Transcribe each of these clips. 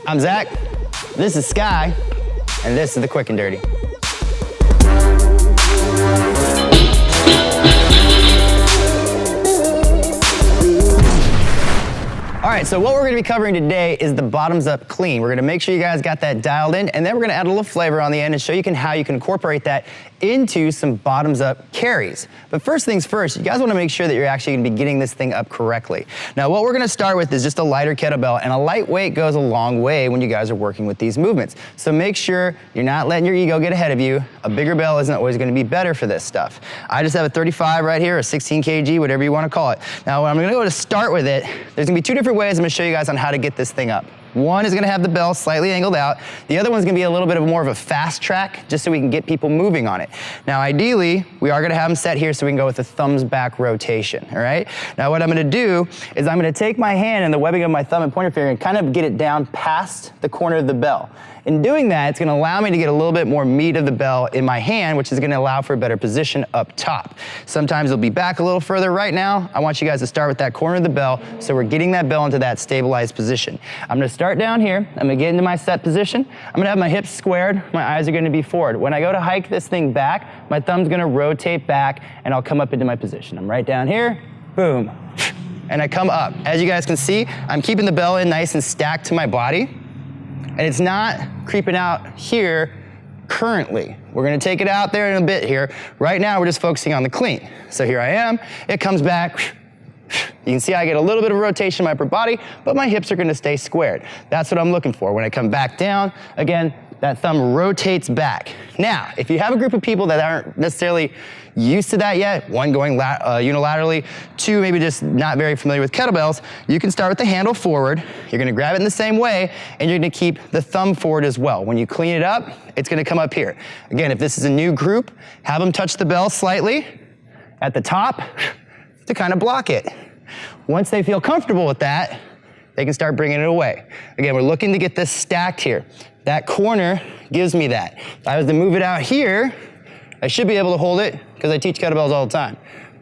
I'm Zach, this is Sky, and this is the Quick and Dirty. All right, so what we're gonna be covering today is the bottoms up clean. We're gonna make sure you guys got that dialed in, and then we're gonna add a little flavor on the end and show you how you can incorporate that into some bottoms up carries. But first things first, you guys wanna make sure that you're actually gonna be getting this thing up correctly. Now what we're gonna start with is just a lighter kettlebell, and a lightweight goes a long way when you guys are working with these movements. So make sure you're not letting your ego get ahead of you. A bigger bell isn't always gonna be better for this stuff. I just have a 35 right here, a 16 kg, whatever you wanna call it. Now when I'm gonna go to start with it, there's gonna be two different ways I'm gonna show you guys on how to get this thing up. One is gonna have the bell slightly angled out. The other one's gonna be a little bit more of a fast track, just so we can get people moving on it. Now ideally, we are gonna have them set here so we can go with the thumbs back rotation, all right? Now what I'm gonna do is I'm gonna take my hand and the webbing of my thumb and pointer finger and kind of get it down past the corner of the bell. In doing that, it's gonna allow me to get a little bit more meat of the bell in my hand, which is gonna allow for a better position up top. Sometimes it'll be back a little further. Right now, I want you guys to start with that corner of the bell, so we're getting that bell into that stabilized position. I'm gonna start down here, I'm gonna get into my set position, I'm gonna have my hips squared, my eyes are gonna be forward. When I go to hike this thing back, my thumb's gonna rotate back and I'll come up into my position. I'm right down here, boom, and I come up. As you guys can see, I'm keeping the bell in nice and stacked to my body. And it's not creeping out here currently. We're gonna take it out there in a bit here. Right now, we're just focusing on the clean. So here I am, it comes back. You can see I get a little bit of rotation in my upper body, but my hips are gonna stay squared. That's what I'm looking for. When I come back down, again, that thumb rotates back. Now, if you have a group of people that aren't necessarily used to that yet, one going unilaterally, two maybe just not very familiar with kettlebells, you can start with the handle forward. You're gonna grab it in the same way, and you're gonna keep the thumb forward as well. When you clean it up, it's gonna come up here. Again, if this is a new group, have them touch the bell slightly at the top to kind of block it. Once they feel comfortable with that, they can start bringing it away. Again, we're looking to get this stacked here. That corner gives me that. If I was to move it out here, I should be able to hold it because I teach kettlebells all the time.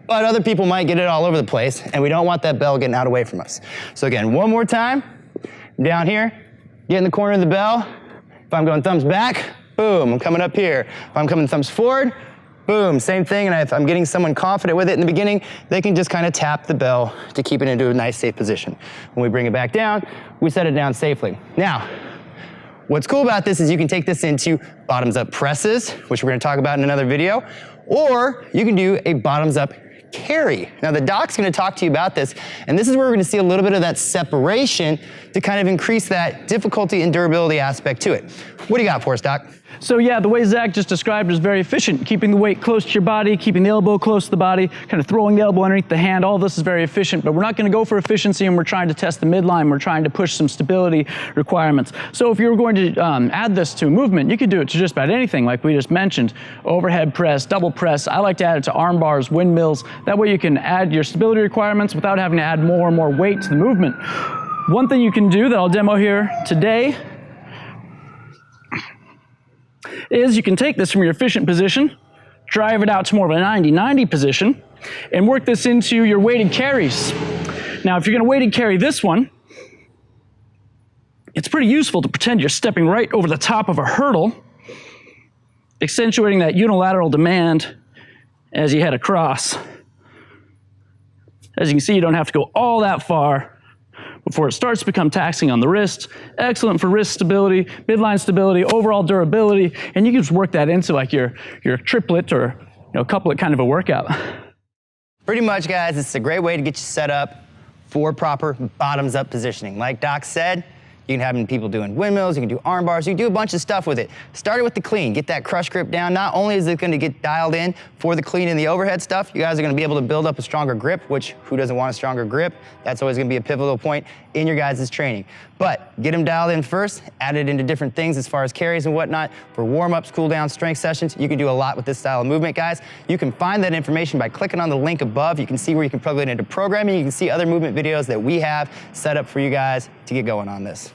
But other people might get it all over the place, and we don't want that bell getting out away from us. So again, one more time, down here, get in the corner of the bell. If I'm going thumbs back, boom, I'm coming up here. If I'm coming thumbs forward, boom, same thing. And if I'm getting someone confident with it in the beginning, they can just kind of tap the bell to keep it into a nice, safe position. When we bring it back down, we set it down safely. Now, what's cool about this is you can take this into bottoms up presses, which we're gonna talk about in another video, or you can do a bottoms up carry. Now the doc's gonna talk to you about this, and this is where we're gonna see a little bit of that separation to kind of increase that difficulty and durability aspect to it. What do you got for us, Doc? So yeah, the way Zach just described is very efficient. Keeping the weight close to your body, keeping the elbow close to the body, kind of throwing the elbow underneath the hand, all this is very efficient, but we're not gonna go for efficiency and we're trying to test the midline, we're trying to push some stability requirements. So if you were going to add this to a movement, you could do it to just about anything like we just mentioned. Overhead press, double press, I like to add it to arm bars, windmills. That way you can add your stability requirements without having to add more and more weight to the movement. One thing you can do that I'll demo here today is you can take this from your efficient position, drive it out to more of a 90-90 position, and work this into your weighted carries. Now, if you're gonna weighted carry this one, it's pretty useful to pretend you're stepping right over the top of a hurdle, accentuating that unilateral demand as you head across. As you can see, you don't have to go all that far before it starts to become taxing on the wrist. Excellent for wrist stability, midline stability, overall durability, and you can just work that into like your triplet or couplet kind of a workout. Pretty much, guys, it's a great way to get you set up for proper bottoms up positioning. Like Doc said, you can have people doing windmills, you can do arm bars, you can do a bunch of stuff with it. Start it with the clean, get that crush grip down. Not only is it gonna get dialed in for the clean and the overhead stuff, you guys are gonna be able to build up a stronger grip, which who doesn't want a stronger grip? That's always gonna be a pivotal point in your guys' training. But get them dialed in first, add it into different things as far as carries and whatnot. For warm-ups, cool down, strength sessions, you can do a lot with this style of movement, guys. You can find that information by clicking on the link above. You can see where you can plug it into programming. You can see other movement videos that we have set up for you guys to get going on this.